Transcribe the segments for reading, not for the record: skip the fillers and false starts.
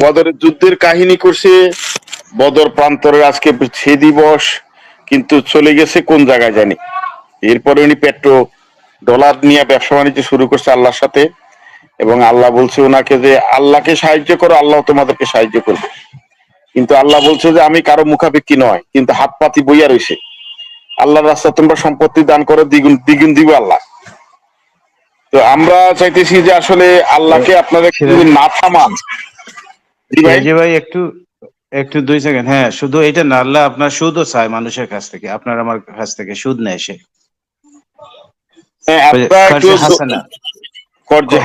বদরের যুদ্ধের কাহিনী করছে, বদর প্রান্তরে আজকে সে দিবস, কিন্তু চলে গেছে কোন জায়গায় জানি। এরপরে উনি ডলার নিয়ে ব্যবসা বাণিজ্য শুরু করছে আল্লাহর সাথে, এবং আল্লাহ বলছে ওনাকে যে আল্লাহকে সাহায্য করো, আল্লাহ তোমাদেরকে সাহায্য করবে। কিন্তু আল্লাহ বলছে যে আমি কারো মুখাপেক্ষী নয়, কিন্তু হাত পাতি বইয়া রয়েছে। আল্লাহর রাস্তা তোমরা সম্পত্তি দান করো, দ্বিগুণ দ্বিগুণ দিব আল্লাহ। তো আমরা চাইতেছি যে আসলে আল্লাহকে আপনাদের যদি না থামান। সিরাজি ভাই একটু একটু 2 সেকেন্ড। হ্যাঁ, শুধু এটা না, আল্লাহ আপনার সুদও চায় মানুষের কাছ থেকে, আপনার আমার কাছ থেকে সুদ নেয় সে। হ্যাঁ, আপনারা একটু হাসানা, কর্জে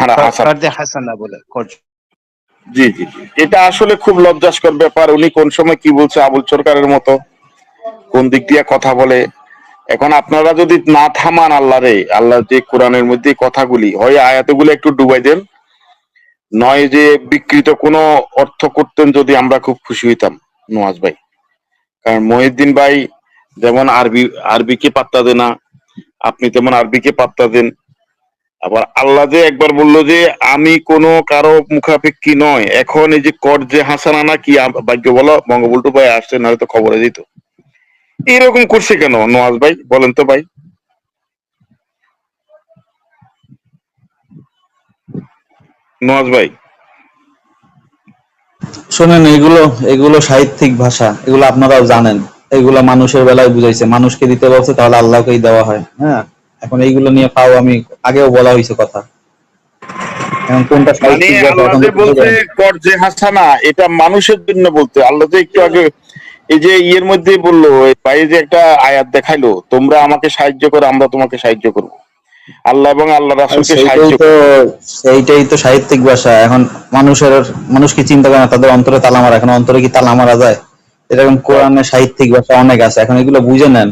হাসানা বলে কর্জ। জি জি জি, এটা আসলে খুব লজ্জাস্কর ব্যাপার। উনি কোন সময় কি বলছে, আবুল সরকারের মতো কোন দিক দিয়ে কথা বলে। এখন আপনারা যদি না থামান আল্লাহরে, আল্লাহ যে কোরআনের মধ্যে কথাগুলি হয় আয়াতগুলো একটু ডুবাই দেন, নয় যে বিকৃত কোনো অর্থ করতেন, যদি আমরা খুব খুশি হইতাম নওয়াজ ভাই। কারণ মহিউদ্দিন ভাই যেমন আরবিকে পাত্তা দেন না, আপনি তেমন আরবিকে পাত্তা দেন। আবার আল্লাহ যে একবার বললো যে আমি কোনো কারো মুখাপেক্ষী নয়, এখন এই যে কর্জে হাসানা না কি ভাগ্য বলো, বঙ্গবন্ধু ভাই আসছে, না হয়তো খবরে দিত। এরকম করছে কেন নওয়াজ ভাই, বলেন তো ভাই। নওয়াজ ভাই শোনেন, এগুলো সাহিত্যিক ভাষা, এগুলো আপনারাও জানেন। এগুলো মানুষের বেলায় বুঝাইছে, মানুষকে দিতে বলছে তাহলে আল্লাহকেই দেওয়া হয়। হ্যাঁ, এখন এইগুলো নিয়ে পাও, আমি আগেও বলা হয়েছে কথা। এখন কোনটা মানে সাহিত্যিক ভাষা আল্লাহ এখন যে বলছে কর্জে হাসানা, এটা মানুষের জন্য বলতে। আল্লাহ যে একটু আগে এই যে ইয়ের মধ্যে বললো, ভাই যে একটা আয়াত দেখাইলো, তোমরা আমাকে সাহায্য করো, আমরা তোমাকে সাহায্য করবো। আল্লাহ এবং আল্লাহ রাসূলকে সাহায্য করো। সেইটাই তো সাহিত্যিক ভাষা। এখন মানুষ কি চিন্তা করে না তাদের অন্তরে তালা মারা? এখন অন্তরে কি তালা মারা যায়? এরকম কোরআনে সাহিত্যিক ভাষা অনেক আছে, এখন এগুলো বুঝে নেন।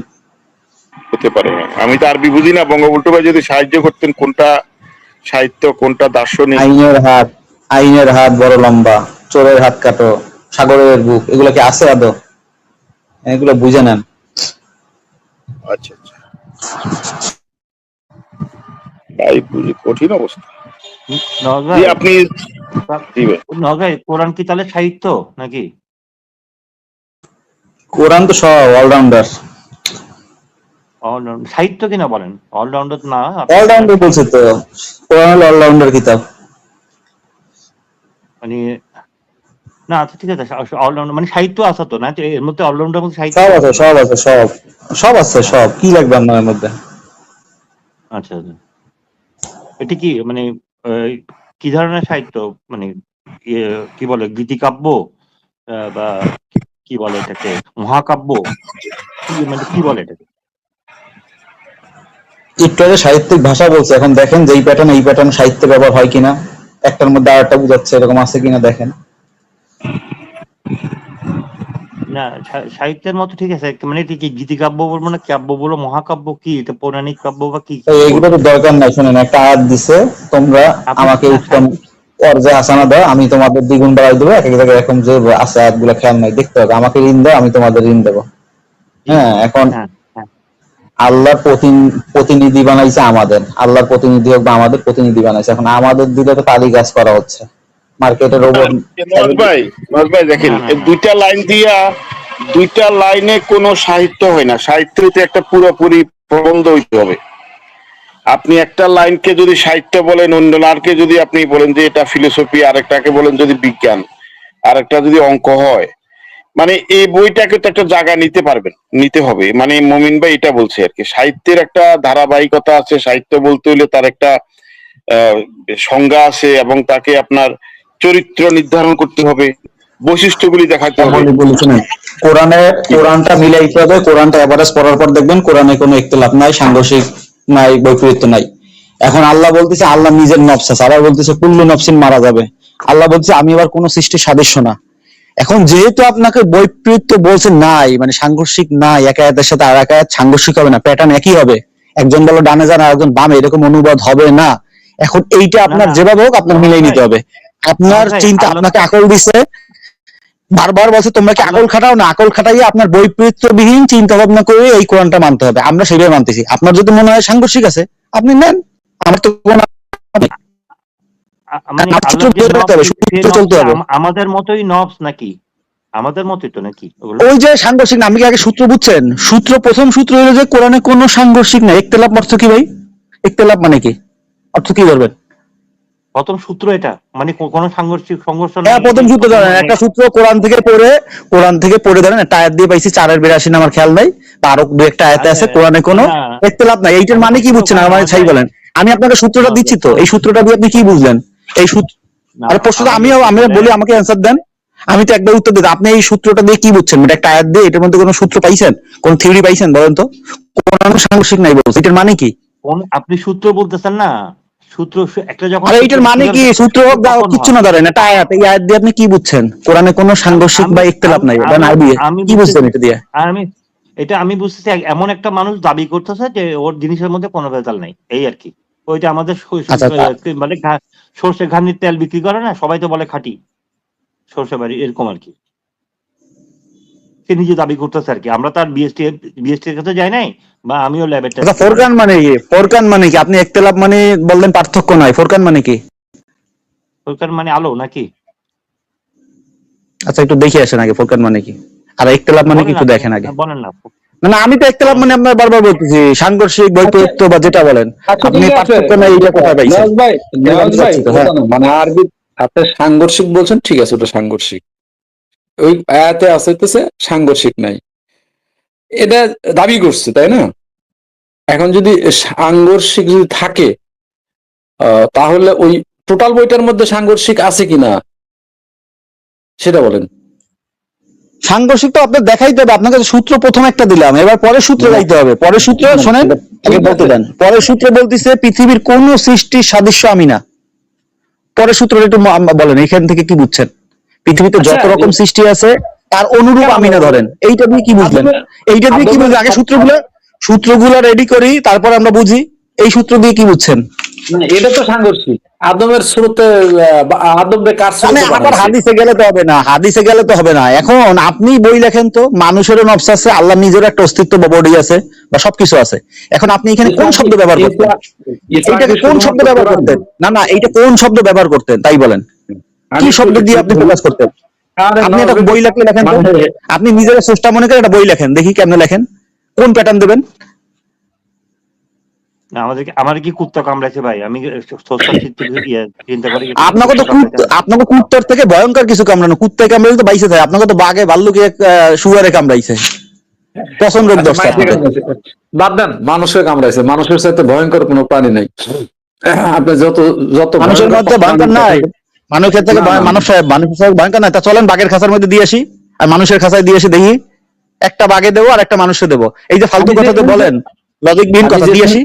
হতে পারে, আমি তো আরবি বুঝি না। বঙ্গবন্ধু ভাই যদি সাহায্য করতেন, কোনটা সাহিত্য কোনটা দার্শনিক। আইনের হাত বড় লম্বা, চোরের হাত কাটো, সাগরের বুক, এগুলো কি আছে আদৌ? এগুলো বুঝে নেন। আচ্ছা আচ্ছা, তাই বুঝি, কঠিন অবস্থা। জি আপনি নগাই কোরআন কি তাহলে সাহিত্য নাকি? কোরআন তো সব অলরাউন্ডার। সাহিত্য কিনা বলেন, অলরাউন্ডার না? অলরাউন্ডার বলছে তো, কোরআন হলো অলরাউন্ডার কিতাব। মানে না, আচ্ছা ঠিক আছে, অলরাউন্ডার মানে সাহিত্য আছে তো না, এর মধ্যে অলরাউন্ডার মধ্যে সাহিত্য সব আছে, সব আছে, সব আছে, সব কি লাগবে আপনার মধ্যে? আচ্ছা আচ্ছা, এটা কি মানে কি ধরনের সাহিত্য? মানে কি বলে, গীতিকাব্য বা কি বলে এটাকে, মহাকাব্য, মানে কি বলে এটাকে? একটু আগে সাহিত্যিক ভাষা বলছে, এখন দেখেন যে এই প্যাটার্ন সাহিত্যে ব্যবহার হয় কিনা, একটার মধ্যে আরেকটা বুঝাচ্ছে, এরকম আছে কিনা দেখেন। না, সাহিত্যের মতো ঠিক আছে, মানে এটা কি গীতিকাব্য বলবো না কাব্য বলবো, মহাকাব্য কি এটা, পৌরাণিক কাব্য বা কি? এইগুলো তো দরকার নাই। শুনেন, একটা আয়াত দিছে, তোমরা আমাকে উত্তম পর্যায়ে হাসানা দাও, আমি তোমাদের দ্বিগুণ বাড়াই দেবো। এক এক জায়গায় এরকম যে আছে আয়াতগুলো, খেয়াল নাই, দেখতে হবে। আমাকে ঋণ দাও, আমি তোমাদের ঋণ দেবো। হ্যাঁ, এখন আল্লাহর প্রতিনিধি বানাইছে আমাদের, আল্লাহর প্রতিনিধি হোক বা আমাদের প্রতিনিধি বানাইছে। এখন আমাদের দিলে তো তারই কাজ করা হচ্ছে, মার্কেটের ওপর। নওয়াজ ভাই দেখেন, দুইটা লাইন দিয়া দুইটা লাইনে কোনো সাহিত্য হয় না। সাহিত্য হইতে একটা পুরোপুরি প্রবন্ধ হইতে হবে। আপনি একটা লাইনকে যদি সাহিত্য বলেন, অন্য লাইনকে যদি আপনি বলেন যে এটা ফিলোসফি, আরেকটাকে বলেন যদি বিজ্ঞান, আরেকটা যদি অঙ্ক হয়, মানে এই বইটাকে তো একটা জায়গা নিতে হবে। মানে মমিন ভাই এটা বলছে আর কি, সাহিত্যের একটা ধারাবাহিকতা আছে। সাহিত্য বলতে হইলে তার একটা সংজ্ঞা আছে, এবং তাকে আপনার চরিত্র নির্ধারণ করতে হবে, বৈশিষ্ট্যগুলি দেখাতে হবে। কোরআনটা মিলাইতে হবে। কোরআনটা এভারেজ পড়ার পর দেখবেন কোরআনে কোনো ইখতিলাফ নাই, সাংঘর্ষিক নাই, বৈপরীত্য নাই। এখন আল্লাহ বলতেছে আল্লাহ নিজের নফস আছে, আবার বলতেছে কুল্লু নফসিন মারা যাবে। আল্লাহ বলছে আমি আবার কোন সৃষ্টির সাদৃশ্য না। এখন যেহেতু আপনাকে বৈপরীত্য বলছে নাই, মানে সাংঘর্ষিক নাই, এক আয়াতের সাথে আর এক আয়াত সাংঘর্ষিক হবে না, প্যাটার্ন একই হবে। একজন বলো ডানে যান আর একজন বামে, এরকম অনুবাদ হবে না। এখন এইটা আপনার যেভাবে হোক আপনার মিলাই নিতে হবে। আপনার চিন্তা আপনাকে আকল দিছে, বারবার বলছে তোমরা কি আকল খাটাও না, আকল খাটাইয়ে আপনার বৈপরীত্যবিহীন চিন্তা ভাবনা করে এই কোরআনটা মানতে হবে। আমরা সেটাই মানতেছি। আপনার যদি মনে হয় সাংঘর্ষিক আছে, আপনি নেন, আমার তো মানে আমার সূত্র আল্লাহ যে ধরে রাখতে হবে, সে সূত্র চলতে হবে। আমাদের মতোই নফস নাকি? আমাদের মতোই তো নাকি ওগুলো? ওই যে সাংঘর্ষিক না, আপনি কি আগে সূত্র বুঝছেন? সূত্র, প্রথম সূত্র হলো যে কোরআনে কোনো সাংঘর্ষিক নাই। ইখতিলাফ অর্থ কি ভাই? ইখতিলাফ মানে কি? অর্থ কি করবেন? প্রথম সূত্র এটা, মানে কোনো সংঘর্ষ হ্যাঁ, নাই, প্রথম সূত্র ধরেন, একটা সূত্র কোরআন থেকে পড়ে ধরেন, একটা আয়াত দিয়ে পাইছি 4-82 আমার খেয়াল নাই, বা আরো দু একটা আয়াতে আছে, কোরআনে কোনো ইখতিলাফ নাই। এইটার মানে কি বুঝছেন? আমার মানে ছাই বলেন। আমি আপনাকে সূত্রটা দিচ্ছি তো, এই সূত্রটা দিয়ে আপনি কি বুঝলেন? এই সূত্র, আর প্রশ্নটা আমি বলি, আমাকে অ্যান্সার দেন। আমি তো একবার উত্তর দিই, আপনি এই সূত্রটা দিয়ে কি বুঝছেন? এটা একটা আয়াত দিয়ে, এটার মধ্যে কোনো সূত্র পাইছেন, কোন থিওরি পাইছেন বলেন তো? কোরআন সাংঘর্ষিক নাই বলছে, এটার মানে কি? আপনি সূত্র বলতেছেন না, সূত্র একটা যখন আরে এইটার মানে কি? সূত্র হোক বা কিচ্ছু না, ধরেন একটা আয়াত, এই আয়াত দিয়ে আপনি কি বুঝছেন? কোরআনে কোনো সাংঘর্ষিক বা ইখতিলাফ নাই, এটা না দিয়ে কি বুঝছেন এটা দিয়ে? আমি বুঝতেছি এমন একটা মানুষ দাবি করতেছে যে ওর জিনিসের মধ্যে কোনো ভেজাল নাই, এই আর কি। ওইটা আমাদের আচ্ছা, মানে সর্ষে ঘানির তেল বিক্রি করে না, সবাই তো বলে খাঁটি সর্ষে বাড়ি, এরকম আর কি। সে নিজে দাবি করতেছে আর কি। আমরা তার বিএসটির কাছে যাই নাই, বা আমিও ল্যাবের আচ্ছা, ফোরকান মানে কি? ফোরকান মানে কি? আপনি ইখতিলাফ মানে বললেন পার্থক্য নাই, ফোরকান মানে কি? সরকার মানে আলো নাকি? আচ্ছা, একটু দেখে আসেন আগে ফোরকান মানে কি, আর ইখতিলাফ মানে কি একটু দেখেন আগে। বলেন না। না না, আমি তো ইখতিলাফ মানে আপনার বারবার বলতেছি সাংঘর্ষিক, বৈপরীত্য বা যেটা বলেন আপনি, পার্থক্য নাই, এটা কোথায় পাইছেন? নেওয়াজ ভাই হ্যাঁ, ওটা না, মানে আরবি আপনি সাংঘর্ষিক বলছেন, ঠিক আছে, ওটা সাংঘর্ষিক। ওই আয়াতে আছে সাংঘর্ষিক নাই, এটা দাবি করছে, তাই না? এখন যদি সাংঘর্ষিক যদি থাকে, তাহলে ওই টোটাল বইটার মধ্যে সাংঘর্ষিক আছে কিনা সেটা বলেন। সাংঘর্ষিক তো আপনার দেখাইতে হবে, আপনাকে তো সূত্র প্রথম একটা দিলাম, এবার পরের সূত্র গাইতে হবে। পরের সূত্র শোনেন, আগে বলতে দেন। পরের সূত্র বলতেছে পৃথিবীর কোন সৃষ্টির সাদৃশ্য আমি না। পরের সূত্রটা একটু বলেন, এখান থেকে কি বুঝছেন? পৃথিবীতে যত রকম সৃষ্টি আছে তার অনুরূপ আমি না, ধরেন এইটা দিয়ে কি বুঝলেন? এইটা দিয়ে কি বুঝলেন? আগে সূত্রগুলো রেডি করি, তারপর আমরা বুঝি। এই সূত্র দিয়ে কি বুঝছেন? মানে এটা তো সাংঘর্ষিক। আদমের স্রোতে আদমকে কার মানে স্রোতে আবার বানাইছে? হাদিসে গেলে তো হবে না, হাদিসে গেলে তো হবে না। এখন আপনি বই লেখেন তো, মানুষেরও নফস আছে, আল্লাহ নিজের একটা অস্তিত্ব বা বডি আছে বা সবকিছু আছে। এখন আপনি এখানে কোন শব্দ ব্যবহার করতেন? এইটাকে কোন শব্দ ব্যবহার করতেন? না না, এইটা কোন শব্দ ব্যবহার করতেন তাই বলেন? কি শব্দ দিয়ে আপনি প্রকাশ করতেন? আপনি একটা বই লেখলে লেখেন তো, আপনি নিজের স্রষ্টা মনে করে একটা বই লেখেন, দেখি কেমনে লেখেন, কোন প্যাটার্ন দেবেন? না, আমার কি কুত্তা কামড়াইছে ভাই? আমি চিন্তা করি আপনাকে কুত্তার থেকে ভয়ঙ্কর কিছু কামড়ানো, কুত্তায় কামড়াইলে তো বাইসে থাকে, আপনাকে তো বাঘে ভাল্লুকে শুয়ারে কামড়াইছে, পছন্দ দোষটা আপনাদের। বাদ দেন, মানুষের কামড়াইছে, মানুষের সাথে ভয়ঙ্কর কোনো প্রাণী নাই। আপনি যত যত মানুষের মধ্যে ভয়ঙ্কর নাই, মানুষের থেকে মানুষের ভয়ঙ্কর নাই। তা চলেন বাঘের খাঁচার মধ্যে দিয়ে আসি, আর মানুষের খাঁচায় দিয়ে আসি, দেখি একটা বাঘে দেবো আর একটা মানুষে দেবো। এই যে ফালতু কথা তো বলেন, লজিকবিহীন কথা, দিয়ে আসি।